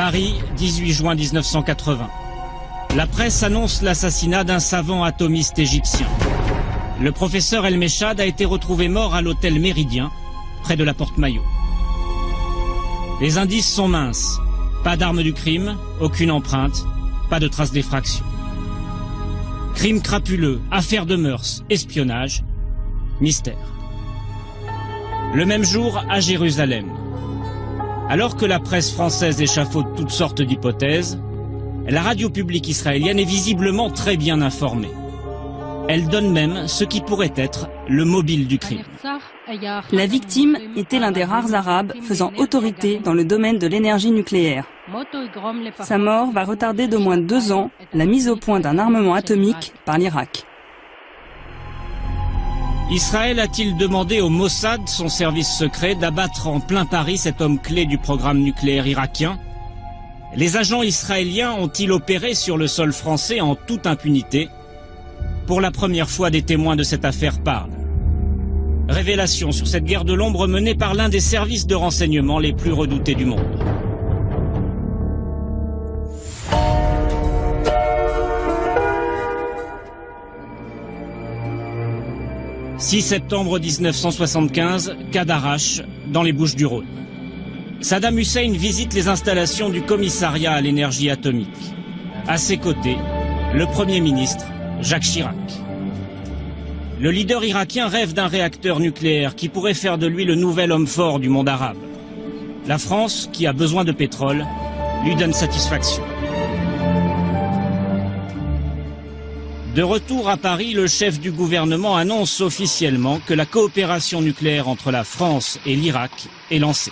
Paris, 18 juin 1980. La presse annonce l'assassinat d'un savant atomiste égyptien. Le professeur El Mechad a été retrouvé mort à l'hôtel Méridien, près de la Porte Maillot. Les indices sont minces. Pas d'arme du crime, aucune empreinte, pas de traces d'effraction. Crime crapuleux, affaire de mœurs, espionnage, mystère. Le même jour, à Jérusalem. Alors que la presse française échafaude toutes sortes d'hypothèses, la radio publique israélienne est visiblement très bien informée. Elle donne même ce qui pourrait être le mobile du crime. La victime était l'un des rares Arabes faisant autorité dans le domaine de l'énergie nucléaire. Sa mort va retarder d'au moins 2 ans la mise au point d'un armement atomique par l'Irak. Israël a-t-il demandé au Mossad, son service secret, d'abattre en plein Paris cet homme clé du programme nucléaire irakien? Les agents israéliens ont-ils opéré sur le sol français en toute impunité? Pour la première fois, des témoins de cette affaire parlent. Révélation sur cette guerre de l'ombre menée par l'un des services de renseignement les plus redoutés du monde. « 6 septembre 1975, Cadarache, dans les Bouches-du-Rhône. Saddam Hussein visite les installations du commissariat à l'énergie atomique. À ses côtés, le Premier ministre, Jacques Chirac. Le leader irakien rêve d'un réacteur nucléaire qui pourrait faire de lui le nouvel homme fort du monde arabe. La France, qui a besoin de pétrole, lui donne satisfaction. De retour à Paris, le chef du gouvernement annonce officiellement que la coopération nucléaire entre la France et l'Irak est lancée.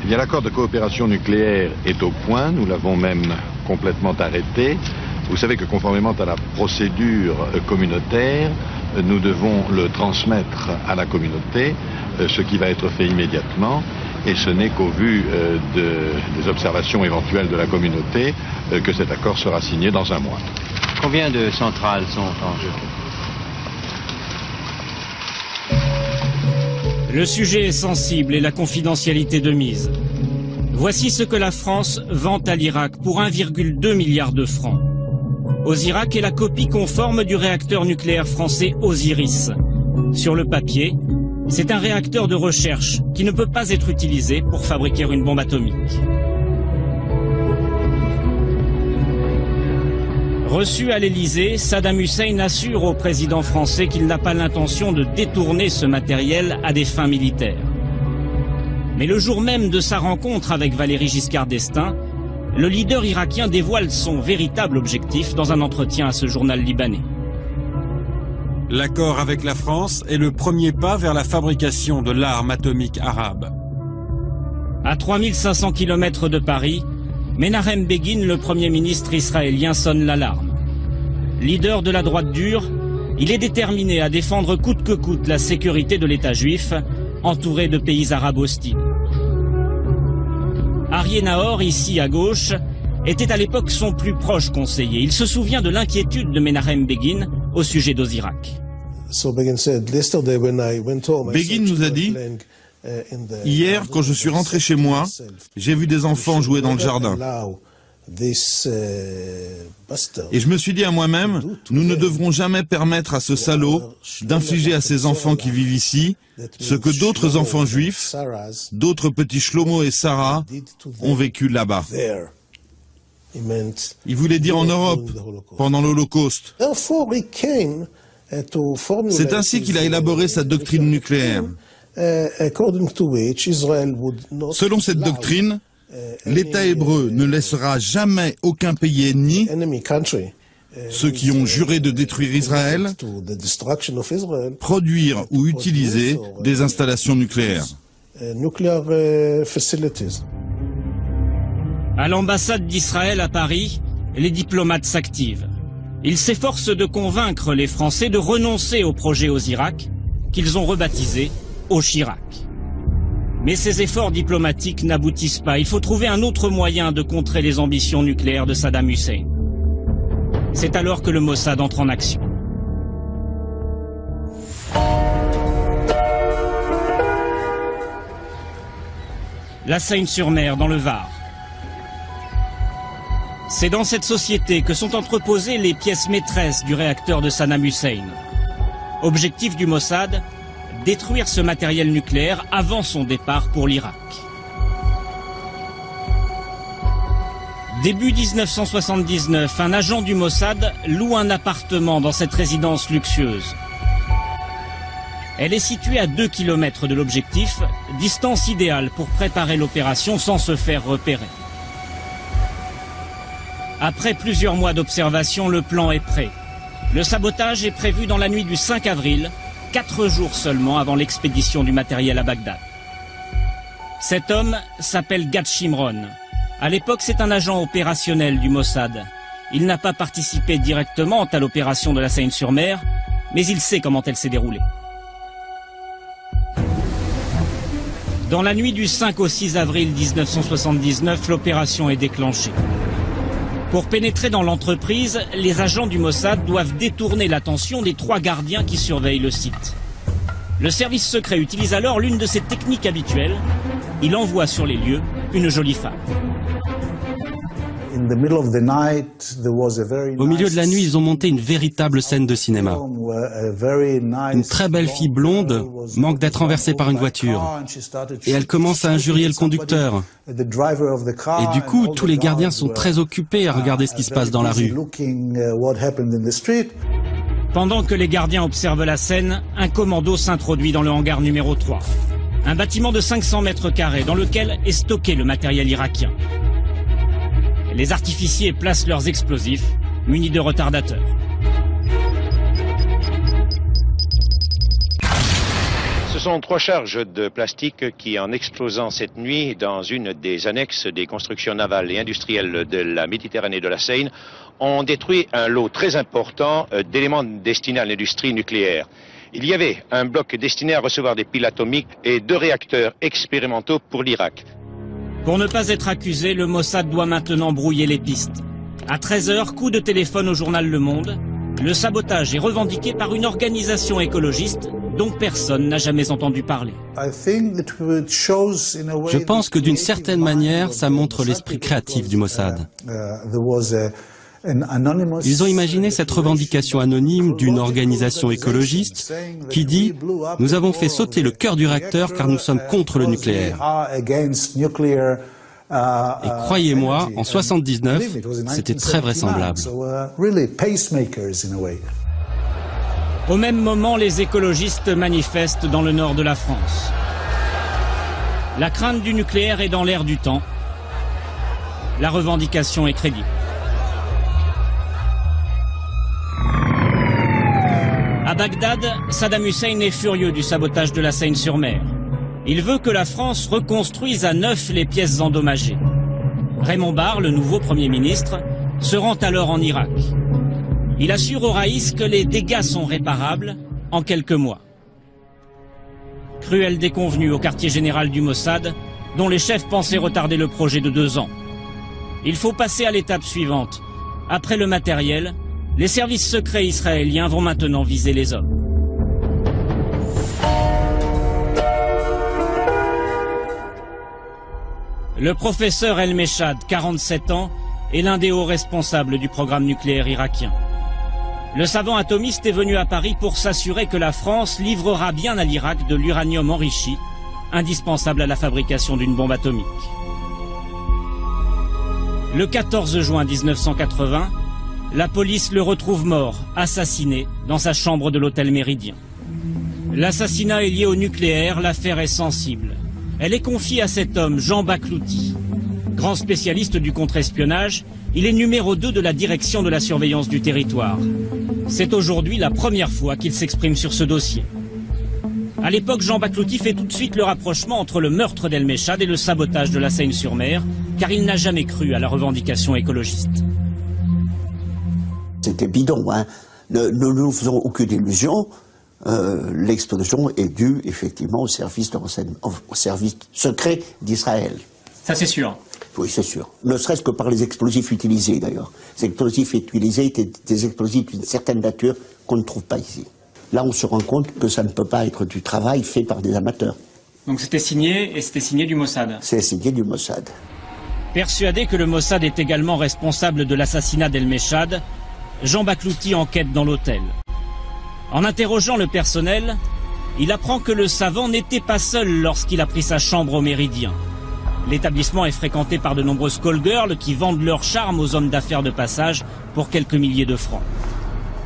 Eh bien, l'accord de coopération nucléaire est au point, nous l'avons même complètement arrêté. Vous savez que conformément à la procédure communautaire, nous devons le transmettre à la communauté, ce qui va être fait immédiatement, et ce n'est qu'au vu des observations éventuelles de la communauté que cet accord sera signé dans 1 mois. Combien de centrales sont en jeu? Le sujet est sensible et la confidentialité de mise. Voici ce que la France vend à l'Irak pour 1,2 milliard de francs. Osirak est la copie conforme du réacteur nucléaire français Osiris. Sur le papier, c'est un réacteur de recherche qui ne peut pas être utilisé pour fabriquer une bombe atomique. Reçu à l'Élysée, Saddam Hussein assure au président français qu'il n'a pas l'intention de détourner ce matériel à des fins militaires. Mais le jour même de sa rencontre avec Valéry Giscard d'Estaing, le leader irakien dévoile son véritable objectif dans un entretien à ce journal libanais. L'accord avec la France est le premier pas vers la fabrication de l'arme atomique arabe. À 3500 km de Paris, Menahem Begin, le premier ministre israélien, sonne l'alarme. Leader de la droite dure, il est déterminé à défendre coûte que coûte la sécurité de l'État juif, entouré de pays arabes hostiles. Arié Nahor, ici à gauche, était à l'époque son plus proche conseiller. Il se souvient de l'inquiétude de Menahem Begin au sujet d'Osirak. Begin nous a dit: hier, quand je suis rentré chez moi, j'ai vu des enfants jouer dans le jardin. Et je me suis dit à moi-même, nous ne devrons jamais permettre à ce salaud d'infliger à ces enfants qui vivent ici ce que d'autres enfants juifs, d'autres petits Shlomo et Sarah ont vécu là-bas. Il voulait dire en Europe, pendant l'Holocauste. C'est ainsi qu'il a élaboré sa doctrine nucléaire. Selon cette doctrine, l'État hébreu ne laissera jamais aucun pays ennemi, ceux qui ont juré de détruire Israël, produire ou utiliser des installations nucléaires. À l'ambassade d'Israël à Paris, les diplomates s'activent. Ils s'efforcent de convaincre les Français de renoncer au projet Osirak, qu'ils ont rebaptisé Chirac. Mais ces efforts diplomatiques n'aboutissent pas. Il faut trouver un autre moyen de contrer les ambitions nucléaires de Saddam Hussein. C'est alors que le Mossad entre en action. La Seine-sur-Mer, dans le Var. C'est dans cette société que sont entreposées les pièces maîtresses du réacteur de Saddam Hussein. Objectif du Mossad, détruire ce matériel nucléaire avant son départ pour l'Irak. Début 1979, un agent du Mossad loue un appartement dans cette résidence luxueuse. Elle est située à 2 km de l'objectif, distance idéale pour préparer l'opération sans se faire repérer. Après plusieurs mois d'observation, le plan est prêt. Le sabotage est prévu dans la nuit du 5 avril, 4 jours seulement avant l'expédition du matériel à Bagdad. Cet homme s'appelle Gad Shimron. À l'époque, c'est un agent opérationnel du Mossad. Il n'a pas participé directement à l'opération de la Seine-sur-Mer, mais il sait comment elle s'est déroulée. Dans la nuit du 5 au 6 avril 1979, l'opération est déclenchée. Pour pénétrer dans l'entreprise, les agents du Mossad doivent détourner l'attention des 3 gardiens qui surveillent le site. Le service secret utilise alors l'une de ses techniques habituelles. Il envoie sur les lieux une jolie femme. Au milieu de la nuit, ils ont monté une véritable scène de cinéma. Une très belle fille blonde manque d'être renversée par une voiture. Et elle commence à injurier le conducteur. Et du coup, tous les gardiens sont très occupés à regarder ce qui se passe dans la rue. Pendant que les gardiens observent la scène, un commando s'introduit dans le hangar numéro 3. Un bâtiment de 500 mètres carrés dans lequel est stocké le matériel irakien. Les artificiers placent leurs explosifs, munis de retardateurs. Ce sont 3 charges de plastique qui, en explosant cette nuit dans une des annexes des constructions navales et industrielles de la Méditerranée et de la Seine, ont détruit un lot très important d'éléments destinés à l'industrie nucléaire. Il y avait un bloc destiné à recevoir des piles atomiques et 2 réacteurs expérimentaux pour l'Irak. Pour ne pas être accusé, le Mossad doit maintenant brouiller les pistes. À 13h, coup de téléphone au journal Le Monde. Le sabotage est revendiqué par une organisation écologiste dont personne n'a jamais entendu parler. Je pense que d'une certaine manière, ça montre l'esprit créatif du Mossad. Ils ont imaginé cette revendication anonyme d'une organisation écologiste qui dit « Nous avons fait sauter le cœur du réacteur car nous sommes contre le nucléaire ». Et croyez-moi, en 79, c'était très vraisemblable. Au même moment, les écologistes manifestent dans le nord de la France. La crainte du nucléaire est dans l'air du temps. La revendication est crédible. À Bagdad, Saddam Hussein est furieux du sabotage de la Seine-sur-Mer. Il veut que la France reconstruise à neuf les pièces endommagées. Raymond Barre, le nouveau Premier ministre, se rend alors en Irak. Il assure au Raïs que les dégâts sont réparables en quelques mois. Cruelle déconvenue au quartier général du Mossad, dont les chefs pensaient retarder le projet de 2 ans. Il faut passer à l'étape suivante. Après le matériel, les services secrets israéliens vont maintenant viser les hommes. Le professeur El Meshad, 47 ans, est l'un des hauts responsables du programme nucléaire irakien. Le savant atomiste est venu à Paris pour s'assurer que la France livrera bien à l'Irak de l'uranium enrichi, indispensable à la fabrication d'une bombe atomique. Le 14 juin 1980, la police le retrouve mort, assassiné, dans sa chambre de l'hôtel Méridien. L'assassinat est lié au nucléaire, l'affaire est sensible. Elle est confiée à cet homme, Jean Baklouti. Grand spécialiste du contre-espionnage, il est numéro 2 de la direction de la surveillance du territoire. C'est aujourd'hui la première fois qu'il s'exprime sur ce dossier. À l'époque, Jean Baklouti fait tout de suite le rapprochement entre le meurtre d'El Meshad et le sabotage de la Seine-sur-Mer, car il n'a jamais cru à la revendication écologiste. C'était bidon, hein. Ne nous faisons aucune illusion. L'explosion est due effectivement au service secret d'Israël. Ça c'est sûr. Oui, c'est sûr. Ne serait-ce que par les explosifs utilisés d'ailleurs. Ces explosifs utilisés étaient des explosifs d'une certaine nature qu'on ne trouve pas ici. Là, on se rend compte que ça ne peut pas être du travail fait par des amateurs. Donc c'était signé, et c'était signé du Mossad. C'est signé du Mossad. Persuadé que le Mossad est également responsable de l'assassinat d'El-Meshad, Jean Baklouti enquête dans l'hôtel. En interrogeant le personnel, il apprend que le savant n'était pas seul lorsqu'il a pris sa chambre au Méridien. L'établissement est fréquenté par de nombreuses call-girls qui vendent leur charme aux hommes d'affaires de passage pour quelques milliers de francs.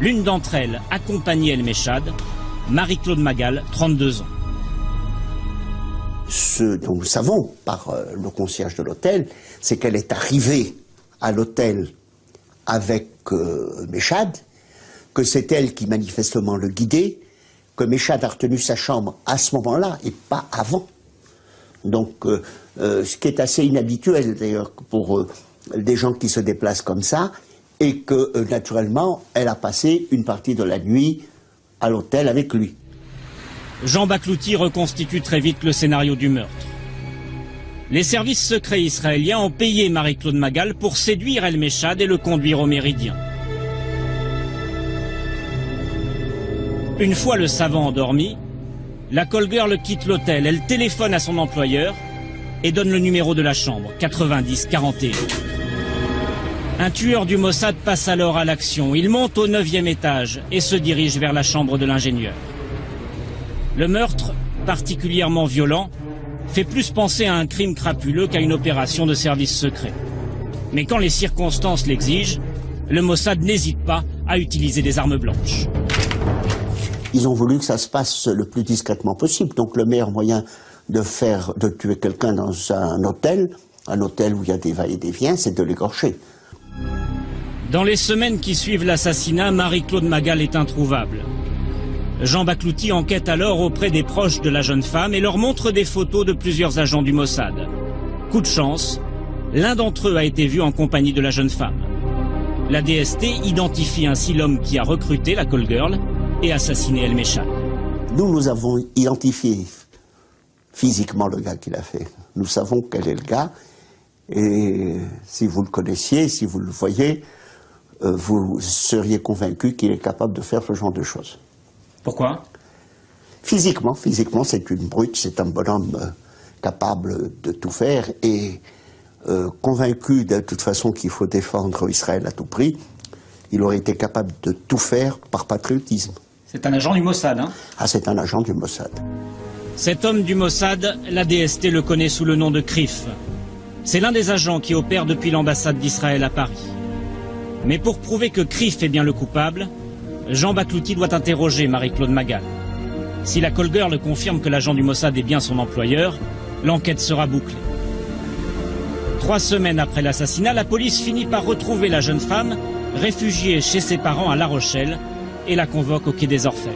L'une d'entre elles accompagnait El-Meshad, Marie-Claude Magal, 32 ans. Ce dont nous savons par le concierge de l'hôtel, c'est qu'elle est arrivée à l'hôtel avec Meshad, que c'est elle qui manifestement le guidait, que Meshad a retenu sa chambre à ce moment-là et pas avant. Donc, ce qui est assez inhabituel d'ailleurs pour des gens qui se déplacent comme ça, et que naturellement, elle a passé une partie de la nuit à l'hôtel avec lui. Jean Baklouti reconstitue très vite le scénario du meurtre. Les services secrets israéliens ont payé Marie-Claude Magal pour séduire El-Meshad et le conduire au Méridien. Une fois le savant endormi, la call-girl quitte l'hôtel, elle téléphone à son employeur et donne le numéro de la chambre, 90-41. Un tueur du Mossad passe alors à l'action. Il monte au 9e étage et se dirige vers la chambre de l'ingénieur. Le meurtre, particulièrement violent, fait plus penser à un crime crapuleux qu'à une opération de service secret. Mais quand les circonstances l'exigent, le Mossad n'hésite pas à utiliser des armes blanches. Ils ont voulu que ça se passe le plus discrètement possible. Donc le meilleur moyen de tuer quelqu'un dans un hôtel où il y a des va et des viens, c'est de l'égorger. Dans les semaines qui suivent l'assassinat, Marie-Claude Magal est introuvable. Jean Baklouti enquête alors auprès des proches de la jeune femme et leur montre des photos de plusieurs agents du Mossad. Coup de chance, l'un d'entre eux a été vu en compagnie de la jeune femme. La DST identifie ainsi l'homme qui a recruté la call-girl et assassiné El-Meshad. Nous avons identifié physiquement le gars qui l'a fait. Nous savons quel est le gars. Et si vous le connaissiez, si vous le voyez, vous seriez convaincu qu'il est capable de faire ce genre de choses. Pourquoi? Physiquement, c'est une brute, c'est un bonhomme capable de tout faire et convaincu de toute façon qu'il faut défendre Israël à tout prix, il aurait été capable de tout faire par patriotisme. C'est un agent du Mossad, hein? Ah, c'est un agent du Mossad. Cet homme du Mossad, la DST le connaît sous le nom de Krif. C'est l'un des agents qui opère depuis l'ambassade d'Israël à Paris. Mais pour prouver que Krif est bien le coupable, Jean Baklouti doit interroger Marie-Claude Magal. Si la call-girl confirme que l'agent du Mossad est bien son employeur, l'enquête sera bouclée. 3 semaines après l'assassinat, la police finit par retrouver la jeune femme, réfugiée chez ses parents à La Rochelle, et la convoque au quai des Orfèvres.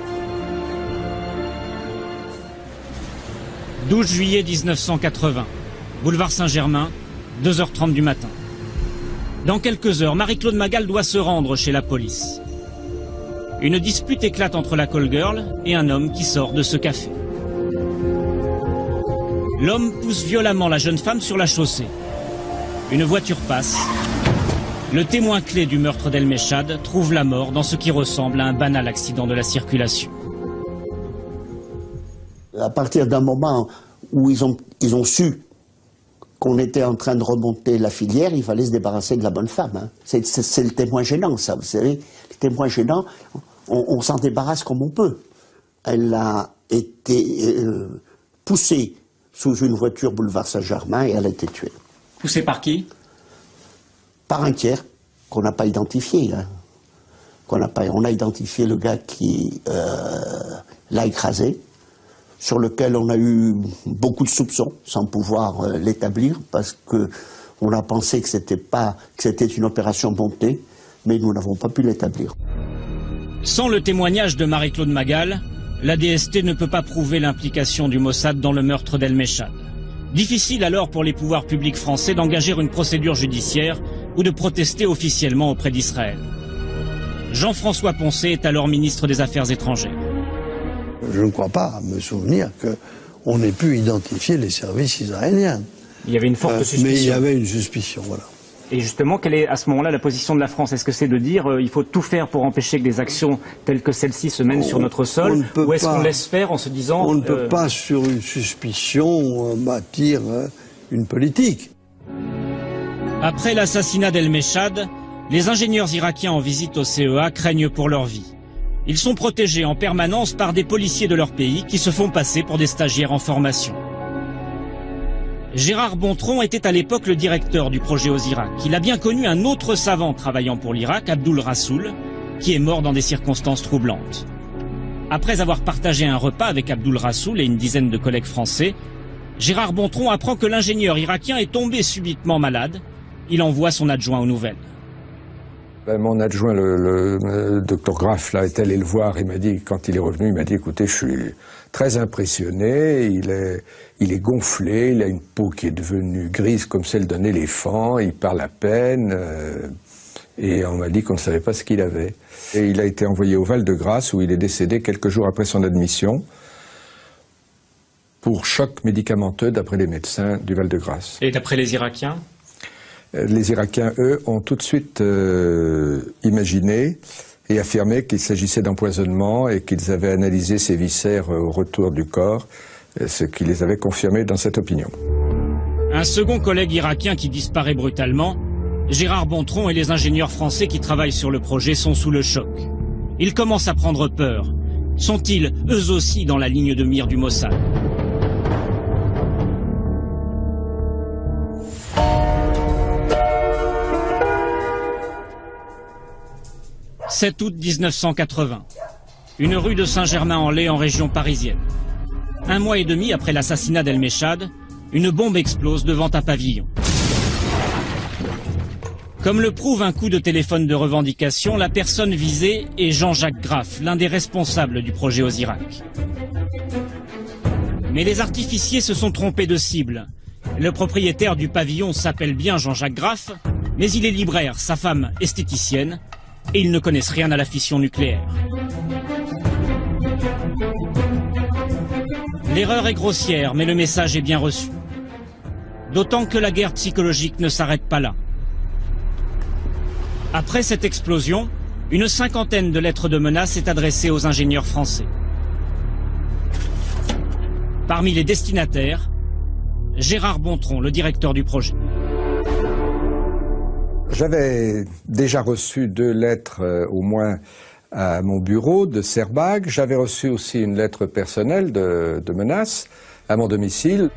12 juillet 1980, boulevard Saint-Germain, 2h30 du matin. Dans quelques heures, Marie-Claude Magal doit se rendre chez la police. Une dispute éclate entre la call-girl et un homme qui sort de ce café. L'homme pousse violemment la jeune femme sur la chaussée. Une voiture passe. Le témoin clé du meurtre d'El-Meshad trouve la mort dans ce qui ressemble à un banal accident de la circulation. À partir d'un moment où ils ont su qu'on était en train de remonter la filière, il fallait se débarrasser de la bonne femme. Hein. C'est le témoin gênant, ça, vous savez. Le témoin gênant, on s'en débarrasse comme on peut. Elle a été poussée sous une voiture boulevard Saint-Germain et elle a été tuée. Poussée par qui? Par un tiers qu'on n'a pas identifié. Hein. On a identifié le gars qui l'a écrasé, sur lequel on a eu beaucoup de soupçons, sans pouvoir l'établir, parce qu'on a pensé que c'était une opération montée, mais nous n'avons pas pu l'établir. Sans le témoignage de Marie-Claude Magal, la DST ne peut pas prouver l'implication du Mossad dans le meurtre d'El-Meshad. Difficile alors pour les pouvoirs publics français d'engager une procédure judiciaire ou de protester officiellement auprès d'Israël. Jean-François Poncet est alors ministre des Affaires étrangères. Je ne crois pas me souvenir qu'on ait pu identifier les services israéliens. Il y avait une forte suspicion. Mais il y avait une suspicion, voilà. Et justement, quelle est à ce moment-là la position de la France? Est-ce que c'est de dire il faut tout faire pour empêcher que des actions telles que celle-ci se mènent sur notre sol? Ou est-ce qu'on laisse faire en se disant... On ne peut pas, sur une suspicion, bâtir une politique. Après l'assassinat d'El-Meshad, les ingénieurs irakiens en visite au CEA craignent pour leur vie. Ils sont protégés en permanence par des policiers de leur pays qui se font passer pour des stagiaires en formation. Gérard Bontron était à l'époque le directeur du projet aux Irak. Il a bien connu un autre savant travaillant pour l'Irak, Abdul Rassoul, qui est mort dans des circonstances troublantes. Après avoir partagé un repas avec Abdul Rassoul et une dizaine de collègues français, Gérard Bontron apprend que l'ingénieur irakien est tombé subitement malade. Il envoie son adjoint aux nouvelles. Mon adjoint, le docteur Graff, là, est allé le voir. Il m'a dit, quand il est revenu, il m'a dit, écoutez, je suis très impressionné. Il est gonflé, il a une peau qui est devenue grise comme celle d'un éléphant. Il parle à peine. Et on m'a dit qu'on ne savait pas ce qu'il avait. Et il a été envoyé au Val-de-Grâce, où il est décédé quelques jours après son admission, pour choc médicamenteux, d'après les médecins du Val-de-Grâce. Et d'après les Irakiens ? Les Irakiens, eux, ont tout de suite imaginé et affirmé qu'il s'agissait d'empoisonnement et qu'ils avaient analysé ses viscères au retour du corps, ce qui les avait confirmés dans cette opinion. Un second collègue irakien qui disparaît brutalement, Gérard Bontron et les ingénieurs français qui travaillent sur le projet sont sous le choc. Ils commencent à prendre peur. Sont-ils, eux aussi, dans la ligne de mire du Mossad ? 7 août 1980. Une rue de Saint-Germain-en-Laye en région parisienne. Un mois et demi après l'assassinat d'El-Meshad, une bombe explose devant un pavillon. Comme le prouve un coup de téléphone de revendication, la personne visée est Jean-Jacques Graff, l'un des responsables du projet aux Irak. Mais les artificiers se sont trompés de cible. Le propriétaire du pavillon s'appelle bien Jean-Jacques Graff, mais il est libraire, sa femme esthéticienne, et ils ne connaissent rien à la fission nucléaire. L'erreur est grossière, mais le message est bien reçu. D'autant que la guerre psychologique ne s'arrête pas là. Après cette explosion, une cinquantaine de lettres de menaces est adressée aux ingénieurs français. Parmi les destinataires, Gérard Bontron, le directeur du projet. J'avais déjà reçu 2 lettres au moins à mon bureau de Serbag. J'avais reçu aussi une lettre personnelle de menace à mon domicile.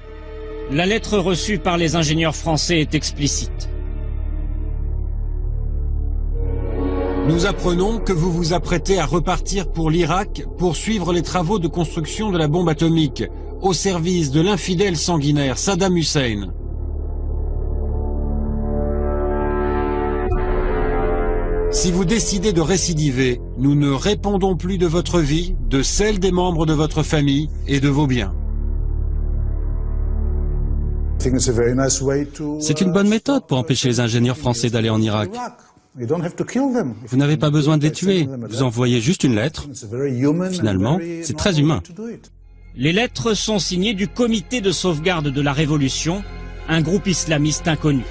La lettre reçue par les ingénieurs français est explicite. Nous apprenons que vous vous apprêtez à repartir pour l'Irak pour suivre les travaux de construction de la bombe atomique au service de l'infidèle sanguinaire Saddam Hussein. Si vous décidez de récidiver, nous ne répondons plus de votre vie, de celle des membres de votre famille et de vos biens. C'est une bonne méthode pour empêcher les ingénieurs français d'aller en Irak. Vous n'avez pas besoin de les tuer, vous envoyez juste une lettre. Finalement, c'est très humain. Les lettres sont signées du Comité de sauvegarde de la Révolution, un groupe islamiste inconnu.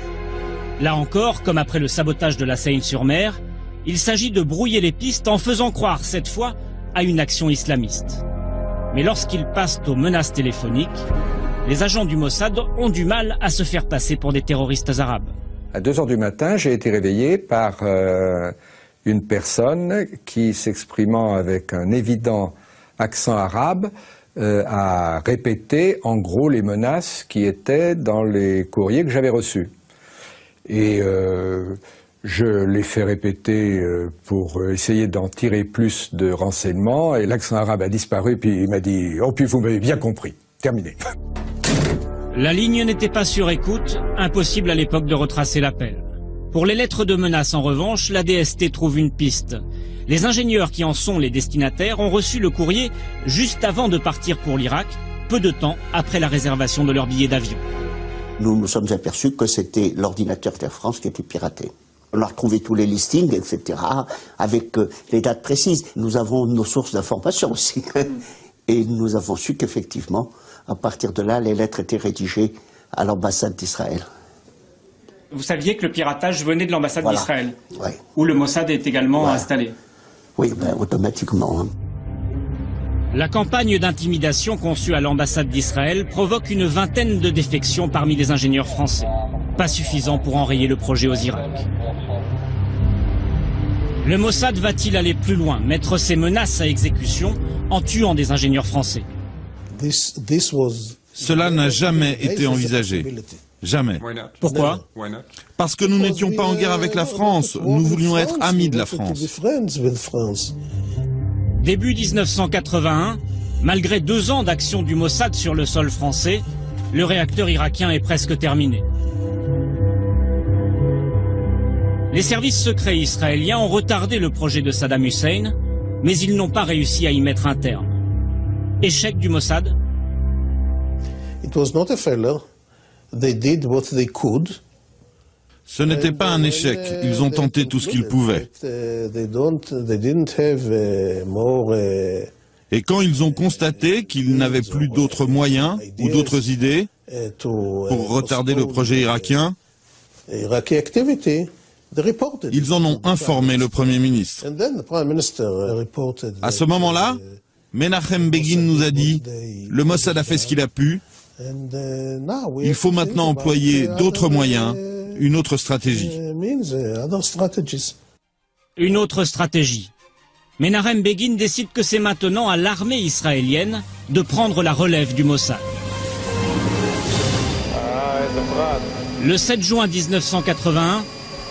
Là encore, comme après le sabotage de la Seine-sur-Mer, il s'agit de brouiller les pistes en faisant croire, cette fois, à une action islamiste. Mais lorsqu'ils passent aux menaces téléphoniques, les agents du Mossad ont du mal à se faire passer pour des terroristes arabes. À 2 heures du matin, j'ai été réveillé par une personne qui, s'exprimant avec un évident accent arabe, a répété en gros les menaces qui étaient dans les courriers que j'avais reçus. Et je l'ai fait répéter pour essayer d'en tirer plus de renseignements, et l'accent arabe a disparu, puis il m'a dit « Oh, puis vous m'avez bien compris, terminé ». La ligne n'était pas sur écoute, impossible à l'époque de retracer l'appel. Pour les lettres de menace, en revanche, la DST trouve une piste. Les ingénieurs qui en sont les destinataires ont reçu le courrier juste avant de partir pour l'Irak, peu de temps après la réservation de leur billet d'avion. Nous nous sommes aperçus que c'était l'ordinateur d'Air France qui était piraté. On a retrouvé tous les listings, etc., avec les dates précises. Nous avons nos sources d'information aussi. Et nous avons su qu'effectivement, à partir de là, les lettres étaient rédigées à l'ambassade d'Israël. Vous saviez que le piratage venait de l'ambassade d'Israël, oui. Où le Mossad est également installé. Oui, automatiquement. Hein. La campagne d'intimidation conçue à l'ambassade d'Israël provoque une vingtaine de défections parmi les ingénieurs français. pas suffisant pour enrayer le projet aux Irak. Le Mossad va-t-il aller plus loin, mettre ses menaces à exécution en tuant des ingénieurs français? Cela n'a jamais été envisagé. Jamais. Pourquoi? Parce que nous n'étions pas en guerre avec la France. Nous voulions être amis de la France. Début 1981, malgré 2 ans d'action du Mossad sur le sol français, le réacteur irakien est presque terminé. Les services secrets israéliens ont retardé le projet de Saddam Hussein, mais ils n'ont pas réussi à y mettre un terme. Échec du Mossad? Ce n'était pas un échec. Ils ont tenté tout ce qu'ils pouvaient. Et quand ils ont constaté qu'ils n'avaient plus d'autres moyens ou d'autres idées pour retarder le projet irakien, ils en ont informé le Premier ministre. À ce moment-là, Menachem Begin nous a dit « Le Mossad a fait ce qu'il a pu. Il faut maintenant employer d'autres moyens, une autre stratégie. » Une autre stratégie. Menachem Begin décide que c'est maintenant à l'armée israélienne de prendre la relève du Mossad. Le 7 juin 1981,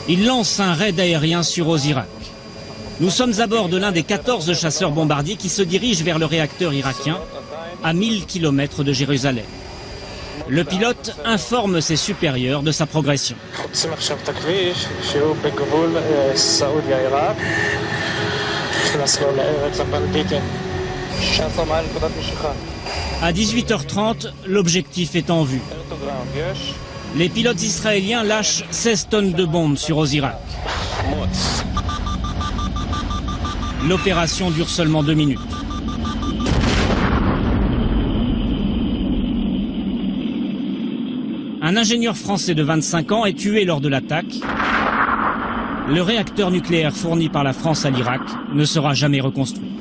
il lance un raid aérien sur Osirak. Nous sommes à bord de l'un des 14 chasseurs bombardiers qui se dirigent vers le réacteur irakien, à 1000 km de Jérusalem. Le pilote informe ses supérieurs de sa progression. À 18h30, l'objectif est en vue. Les pilotes israéliens lâchent 16 tonnes de bombes sur Osirak. L'opération dure seulement 2 minutes. Un ingénieur français de 25 ans est tué lors de l'attaque. Le réacteur nucléaire fourni par la France à l'Irak ne sera jamais reconstruit.